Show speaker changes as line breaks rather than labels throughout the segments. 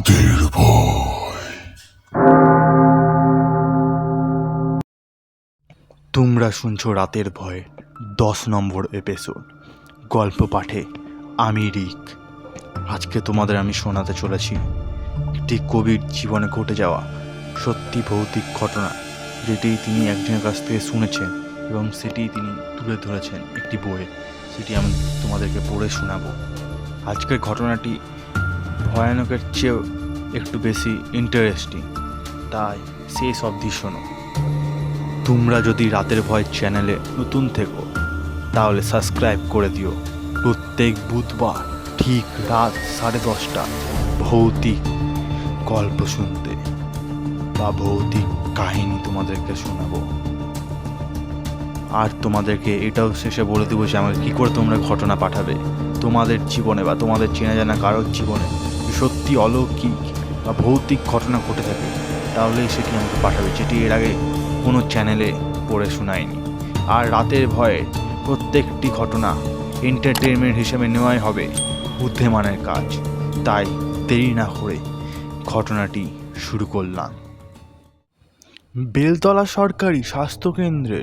রাতের ভয়।
তোমরা শুনছো রাতের ভয় 10 নম্বর এপিসোড। গল্প পাঠে আমি রিক। আজকে তোমাদের আমি শোনাতে চলেছি একটি কবির জীবনে ঘটে যাওয়া সত্যি ভৌতিক ঘটনা, যেটি তিনি একজনের কাছ থেকে শুনেছেন এবং সেটি তিনি তুলে ধরেছেন একটি বইয়ে। সেটি আমি তোমাদেরকে পড়ে শোনাবো। আজকের ঘটনাটি ভয়ানকের চেয়েও একটু বেশি ইন্টারেস্টিং, তাই শেষ অবধি শোনো। তোমরা যদি রাতের ভয় চ্যানেলে নতুন থেকো তাহলে সাবস্ক্রাইব করে দিও। প্রত্যেক বুধবার ঠিক রাত 10:30 ভৌতিক গল্প শুনতে বা ভৌতিক কাহিনী তোমাদেরকে শোনাবো। আর তোমাদেরকে এটাও শেষে বলে দেবো যে আমাকে কী করে তোমরা ঘটনা পাঠাবে তোমাদের জীবনে বা তোমাদের চেনা জানা কারোর জীবনে সত্যি অলৌকিক বা ভৌতিক ঘটনা ঘটে থাকে, তাহলেই সেটি আমাকে পাঠাবে, যেটি এর আগে কোনো চ্যানেলে পড়ে শোনায়নি। আর রাতের ভয়ে প্রত্যেকটি ঘটনা এন্টারটেনমেন্ট হিসেবে নেওয়াই হবে বুদ্ধিমানের কাজ। তাই দেরি না করে ঘটনাটি শুরু করলাম। বেলতলা সরকারি স্বাস্থ্যকেন্দ্রে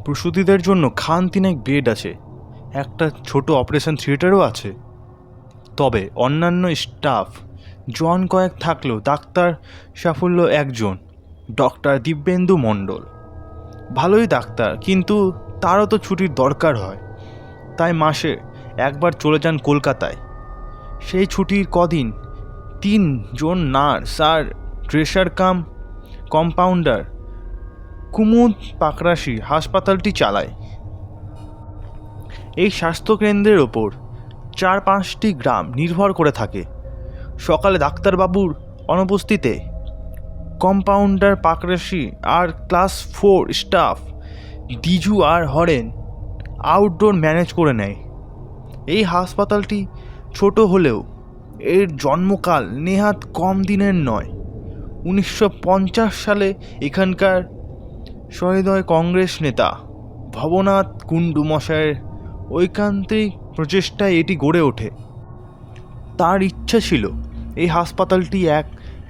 প্রসূতিদের জন্য খানতিনেক বেড আছে, একটা ছোট অপারেশন থিয়েটারও আছে। তবে অন্যান্য স্টাফ জন কয়েক থাকলেও ডাক্তার সাফল্য একজন, ডক্টর দিব্যেন্দু মণ্ডল। ভালোই ডাক্তার, কিন্তু তারও তো ছুটির দরকার হয়, তাই মাসে একবার চলে যান কলকাতায়। সেই ছুটির কদিন 3 জন নার্স আর ড্রেসার কম্পাউন্ডার কুমুদ পাকরাশি হাসপাতালটি চালায়। এই স্বাস্থ্যকেন্দ্রের ওপর 4-5টি গ্রাম নির্ভর করে থাকে। সকালে ডাক্তারবাবুর অনুপস্থিতিতে কম্পাউন্ডার পাকরাশি আর ক্লাস 4 স্টাফ দিজু আর হরেন আউটডোর ম্যানেজ করে নেয়। এই হাসপাতালটি ছোট হলেও এর জন্মকাল নেহাত কম দিনের নয়। 1950 সালে এখানকার সহৃদয় কংগ্রেস নেতা ভবনাথ কুণ্ডু মশায়ের ঐকান্তিক প্রচেষ্টায় এটি গড়ে ওঠে। তার ইচ্ছা ছিল এই হাসপাতালটি এক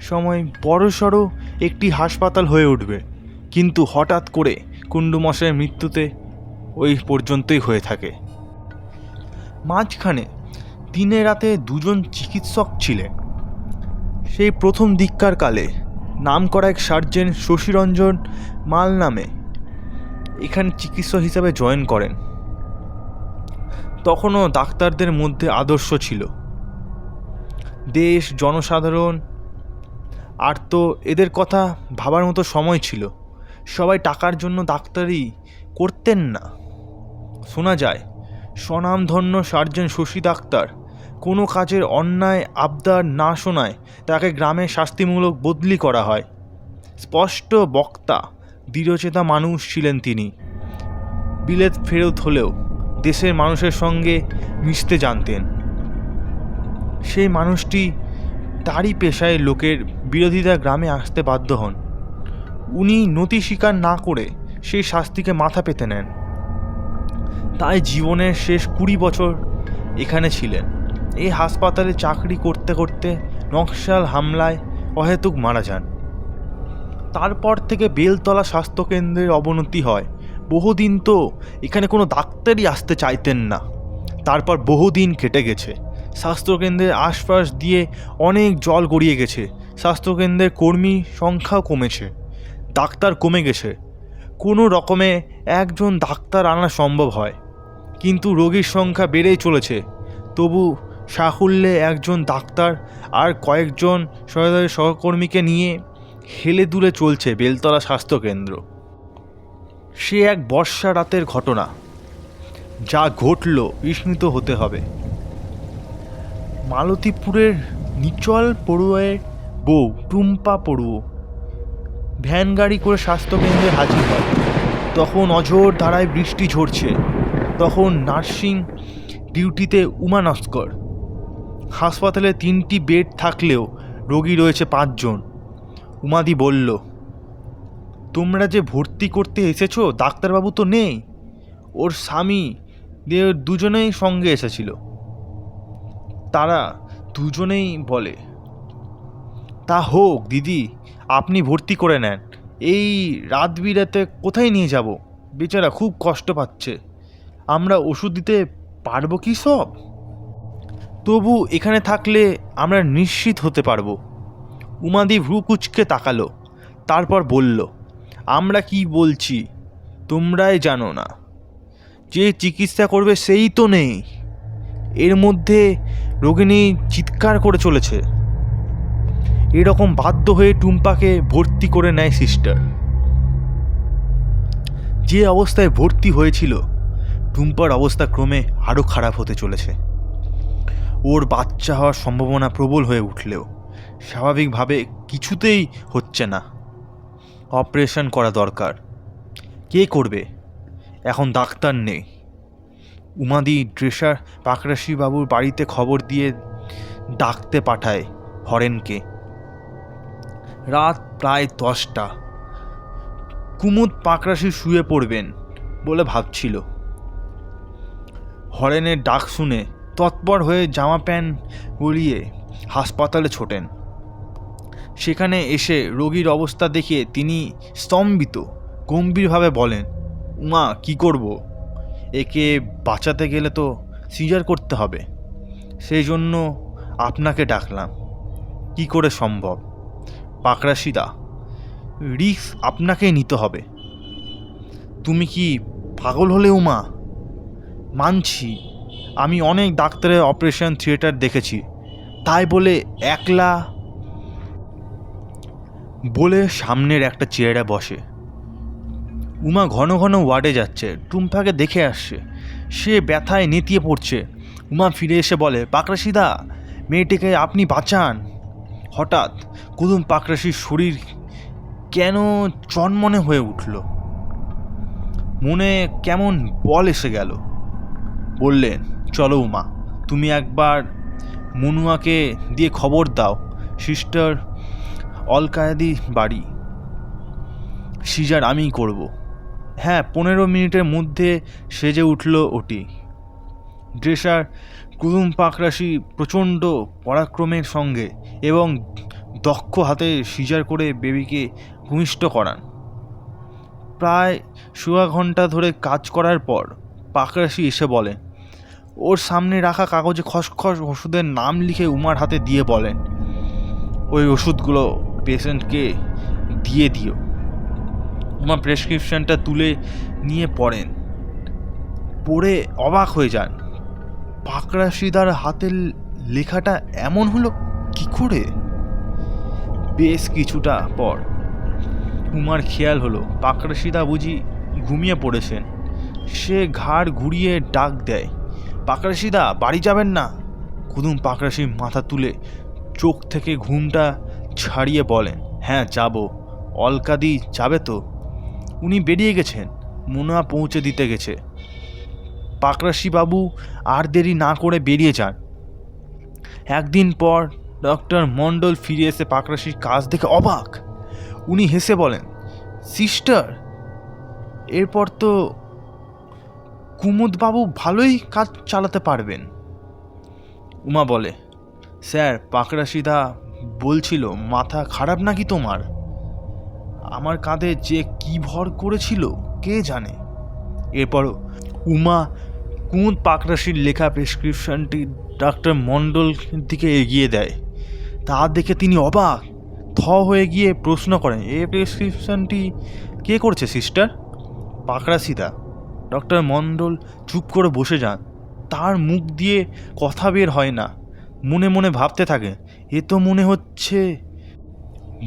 সময় বড়সড় একটি হাসপাতাল হয়ে উঠবে, কিন্তু হঠাৎ করে কুণ্ডু মশাইয়ের মৃত্যুতে ওই পর্যন্তই হয়ে থাকে। মাঝখানে দিনে রাতে 2 জন চিকিৎসক ছিলেন। সেই প্রথম দিককার কালে নামকরা এক সার্জেন্ট শশীরঞ্জন মাল নামে এখানে চিকিৎসক হিসাবে জয়েন করেন। তখনও ডাক্তারদের মধ্যে আদর্শ ছিল। দেশ জনসাধারণ আর তো এদের কথা ভাবার মতো সময় ছিল। সবাই টাকার জন্য ডাক্তারি করতেন না। শোনা যায় স্বনামধন্য সার্জেন্ট শশী ডাক্তার কোনো কাজের অন্যায় আবদার না শোনায় তাকে গ্রামে শাস্তিমূলক বদলি করা হয়। স্পষ্ট বক্তা, দৃঢ়চেতা মানুষ ছিলেন তিনি। বিলেত ফেরত হলেও দেশের মানুষের সঙ্গে মিশতে জানতেন। সেই মানুষটি তারই পেশায় লোকের বিরোধিতা গ্রামে আসতে বাধ্য হন। উনি নতি স্বীকার না করে সেই শাস্তিকে মাথা পেতে নেন। তাই জীবনের শেষ 20 বছর এখানে ছিলেন। এই হাসপাতালে চাকরি করতে করতে নকশাল হামলায় অহেতুক মারা যান। তারপর থেকে বেলতলা স্বাস্থ্যকেন্দ্রের অবনতি হয়। বহুদিন তো এখানে কোনো ডাক্তারই আসতে চাইতেন না। তারপর বহুদিন কেটে গেছে। স্বাস্থ্যকেন্দ্রের আশপাশ দিয়ে অনেক জল গড়িয়ে গেছে। স্বাস্থ্যকেন্দ্রের কর্মী সংখ্যাও কমেছে, ডাক্তার কমে গেছে। কোনো রকমে একজন ডাক্তার আনা সম্ভব হয়, কিন্তু রোগীর সংখ্যা বেড়েই চলেছে। তবু সাকুল্যে একজন ডাক্তার আর কয়েকজন সহকর্মীকে নিয়ে হেলে দুলে চলছে বেলতলা স্বাস্থ্যকেন্দ্র। সে এক বর্ষা রাতের ঘটনা, যা ঘটল বিস্মিত হতে হবে। মালতীপুরের নিচল পড়ুয়ার বউ টুম্পা পড়ুয়া ভ্যান গাড়ি করে স্বাস্থ্যকেন্দ্রে হাজির হয়। তখন অঝোর ধারায় বৃষ্টি ঝরছে। তখন নার্সিং ডিউটিতে উমা নস্কর। হাসপাতালে 3টি বেড থাকলেও রোগী রয়েছে 5 জন। উমাদি বলল, তোমরা যে ভর্তি করতে এসেছো ডাক্তারবাবু তো নেই। ওর স্বামী দুজনেই সঙ্গে এসেছিল। তারা দুজনেই বলে তা হোক দিদি, আপনি ভর্তি করে নেন। এই রাত বিরাতে কোথায় নিয়ে যাব? বেচারা খুব কষ্ট পাচ্ছে। আমরা ওষুধ দিতে পারবো কি সব? তবু এখানে থাকলে আমরা নিশ্চিত হতে পারবো। উমাদি ভ্রু কুচকে তাকালো, তারপর বলল, আমরা কি বলছি তোমরাই জানো না। যে চিকিৎসা করবে সেই তো নেই। এর মধ্যে রোগিণী চিৎকার করে চলেছে। এরকম বাধ্য হয়ে টুম্পাকে ভর্তি করে নেয় সিস্টার। যে অবস্থায় ভর্তি হয়েছিল, টুম্পার অবস্থা ক্রমে আরও খারাপ হতে চলেছে। ওর বাচ্চা হওয়ার সম্ভাবনা প্রবল হয়ে উঠলেও স্বাভাবিকভাবে কিছুতেই হচ্ছে না। অপারেশন করা দরকার। কে করবে? এখন ডাক্তার নেই। উমাদি ড্রেসার পাকরাশি বাবুর বাড়িতে খবর দিয়ে ডাকতে পাঠায় হরেনকে। রাত প্রায় 10টা। কুমুদ পাকরাশি শুয়ে পড়বেন বলে ভাবছিল। হরেনের ডাক শুনে তৎপর হয়ে জামা প্যান্ট গলিয়ে হাসপাতালে ছোটেন। সেখানে এসে রোগীর অবস্থা দেখে তিনি স্তম্ভিত। গম্ভীরভাবে বলেন, উমা, কি করব? একে বাঁচাতে গেলে তো সিজার করতে হবে। সেই জন্য আপনাকে ডাকলাম। কি করে সম্ভব? পাকরাশিদা, রিস্ক আপনাকেই নিতে হবে। তুমি কি পাগল হলে উমা? মানছি, আমি অনেক ডাক্তারের অপারেশন থিয়েটার দেখেছি, তাই বলে একলা বলে সামনের একটা চেয়ারে বসে। উমা ঘন ঘন ওয়ার্ডে যাচ্ছে, টুম্পাকে দেখে আসছে। সে ব্যথায় নেতিয়ে পড়ছে। উমা ফিরে এসে বলে, পাকরাশিদা, মেয়েটিকে আপনি বাঁচান। হঠাৎ কুদুম পাকরাশির শরীর কেন চনমনে হয়ে উঠল। মনে কেমন বল এসে গেল। বললেন, চলো উমা, তুমি একবার মনুয়াকে দিয়ে খবর দাও সিস্টার অলকায়দি বাড়ি। সিজার আমিই করব। হ্যাঁ, 15 মিনিটের মধ্যে সেজে উঠল ওটি। ড্রেসার কুদুম পাকরাশি প্রচণ্ড পরাক্রমের সঙ্গে এবং দক্ষ হাতে সিজার করে বেবিকে ভূমিষ্ঠ করান। প্রায় সোয়া ঘন্টা ধরে কাজ করার পর পাকরাশি এসে বলেন, ওর সামনে রাখা কাগজে খসখস ওষুধের নাম লিখে উমার হাতে দিয়ে বলেন, ওই ওষুধগুলো পেশেন্টকে দিয়ে দিও। উমা প্রেসক্রিপশনটা তুলে নিয়ে পড়েন। পড়ে অবাক হয়ে যান। পাকরাশিদার হাতের লেখাটা এমন হলো কি করে? বেশ কিছুটা পর উমার খেয়াল হলো পাকরাশিদা বুঝি ঘুমিয়ে পড়েছেন। সে ঘাড় ঘুরিয়ে ডাক দেয়, পাকরাশিদা, বাড়ি যাবেন না? কুদুম পাকরাশি মাথা তুলে চোখ থেকে ঘুমটা ছাড়িয়ে বলেন, হ্যাঁ যাব। অলকাদি যাবে তো? উনি বেরিয়ে গেছেন, মুনা পৌঁছে দিতে গেছে। পাকরাশি বাবু আর দেরি না করে বেরিয়ে যান। একদিন পর ডক্টর মণ্ডল ফিরে এসে পাকরাশির কাজ দেখে অবাক। উনি হেসে বলেন, সিস্টার, এরপর তো কুমুদবাবু ভালোই কাজ চালাতে পারবেন। উমা বলে, স্যার, পাকরাশিদা বলছিল মাথা খারাপ নাকি তোমার? আমার কাঁধে যে কি ভর করেছিল কে জানে। এরপর উমা কুমুদ পাকরাশির লেখা প্রেসক্রিপশনটি ডক্টর মণ্ডল দিকে এগিয়ে দেয়। তা দেখে তিনি অবাক হয়ে গিয়ে প্রশ্ন করেন, এই প্রেসক্রিপশনটি কে করেছে সিস্টার? পাকরাশিদা। ডক্টর মণ্ডল চুপ করে বসে যান। তার মুখ দিয়ে কথা বের হয় না। মনে মনে ভাবতে থাকে, এ তো মনে হচ্ছে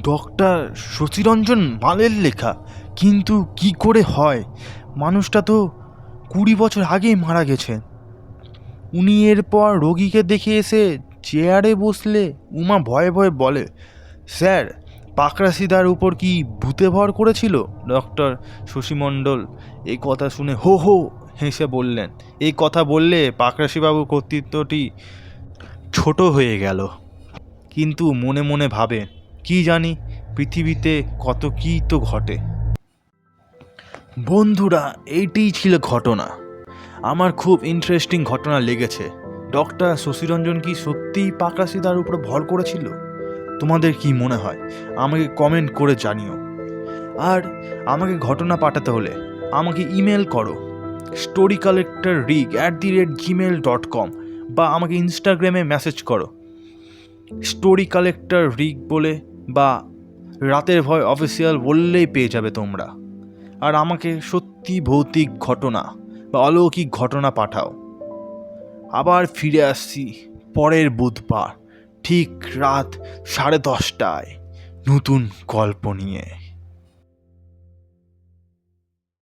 ডক্টর শশীরঞ্জন মালের লেখা, কিন্তু কি করে হয়? মানুষটা তো 20 বছর আগেই মারা গেছেন। উনি এরপর রোগীকে দেখে এসে চেয়ারে বসলে উমা ভয়ে ভয়ে বলে, স্যার, পাকরাশিদার উপর কি ভূতে ভর করেছিল? ডক্টর শশীমণ্ডল এই কথা শুনে হো হো হেসে বললেন। এই কথা বললে পাকরাশিবাবুর কর্তৃত্বটি ছোট হয়ে গেল। কিন্তু মনে মনে ভাবে, কি জানি পৃথিবীতে কত কী তো ঘটে। বন্ধুরা, এইটিই ছিল ঘটনা। আমার খুব ইন্টারেস্টিং ঘটনা লেগেছে। ডক্টর শশীরঞ্জন কি সত্যিই পাকরাশিদার উপর ভর করেছিল? তোমাদের কি মনে হয় আমাকে কমেন্ট করে জানিও। আর আমাকে ঘটনা পাঠাতে হলে আমাকে ইমেল করো storycollectorrig@gmail.com বা আমাকে ইনস্টাগ্রামে মেসেজ করো storycollectorrig বলে, বা রাতের ভয় অফিসিয়াল বললেই পেয়ে যাবে তোমরা। আর আমাকে সত্যি ভৌতিক ঘটনা বা অলৌকিক ঘটনা পাঠাও। আবার ফিরে আসছি পরের বুধবার ঠিক রাত 10:30টায় নতুন গল্প নিয়ে।